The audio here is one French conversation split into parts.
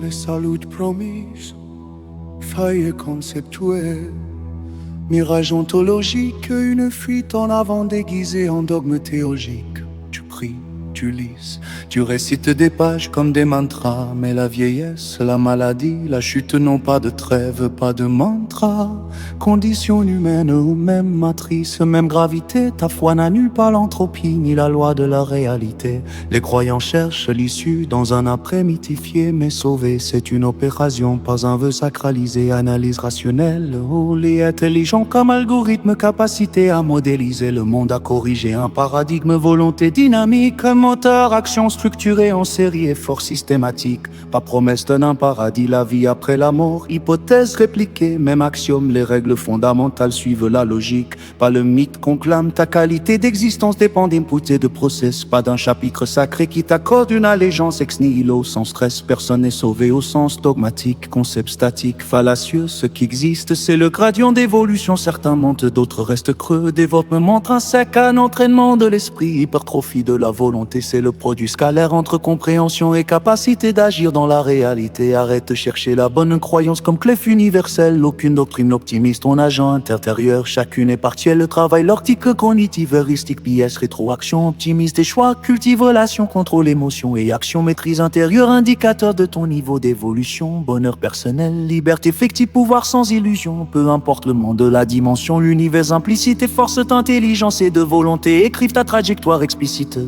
les salutes promises, failles conceptuelles, mirage ontologique, une fuite en avant déguisée en dogme théologique. Tu pries, tu lises, tu récites des pages comme des mantras, mais la vieillesse, la maladie, la chute n'ont pas de trêve, pas de mantra. Condition humaine ou même matrice, même gravité, ta foi n'annule pas l'entropie ni la loi de la réalité. Les croyants cherchent l'issue dans un après mythifié, mais sauver c'est une opération, pas un vœu sacralisé. Analyse rationnelle, holy, intelligent comme algorithme, capacité à modéliser le monde, à corriger un paradigme, volonté dynamique, moteur, action structurée en série, effort systématique. Pas promesse d'un paradis, la vie après la mort, hypothèse répliquée, même axiome, les règles fondamentales suivent la logique. Pas le mythe conclame, ta qualité d'existence dépend d'input et de process, pas d'un chapitre sacré qui t'accorde une allégeance ex nihilo, sans stress, personne n'est sauvé au sens dogmatique, concept statique, fallacieux. Ce qui existe, c'est le gradient d'évolution, certains montent, d'autres restent creux, développement intrinsèque, un entraînement de l'esprit, hypertrophie de la volonté, c'est le produit scalaire entre compréhension et capacité d'agir dans la réalité. Arrête de chercher la bonne croyance comme clé universelle, aucune doctrine optimiste, ton agent intérieur, chacune est partielle, le travail, l'ortique cognitive, heuristique, biais, rétroaction, optimiste et choix, cultive relation, contrôle, émotion et action, maîtrise intérieure, indicateur de ton niveau d'évolution, bonheur personnel, liberté fictive, pouvoir sans illusion, peu importe le monde, la dimension, l'univers implicite et force d'intelligence et de volonté, écrive ta trajectoire explicite.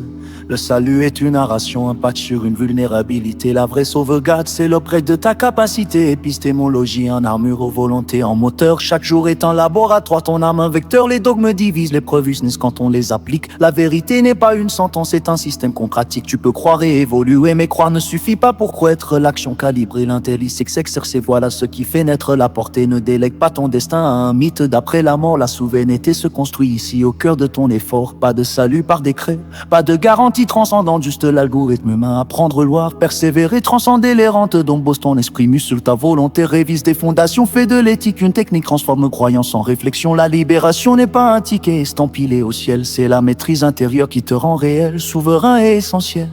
Le salut est une narration, un patch sur une vulnérabilité. La vraie sauvegarde, c'est l'upgrade de ta capacité. Épistémologie, en armure aux volontés, en moteur. Chaque jour est un laboratoire, ton âme un vecteur. Les dogmes divisent, les preuves naissent quand on les applique. La vérité n'est pas une sentence, c'est un système qu'on pratique. Tu peux croire et évoluer, mais croire ne suffit pas pour croître. L'action calibrée, l'intelligence s'exercer, voilà ce qui fait naître la portée. Ne délègue pas ton destin à un mythe d'après la mort. La souveraineté se construit ici, au cœur de ton effort. Pas de salut par décret, pas de garantie transcendante, juste l'algorithme humain. Apprendre, loir, persévérer, transcender les rentes dont bosse ton esprit, muscle ta volonté, révise des fondations, fais de l'éthique une technique, transforme croyance en réflexion. La libération n'est pas un ticket estampillé au ciel, c'est la maîtrise intérieure qui te rend réel, souverain et essentiel.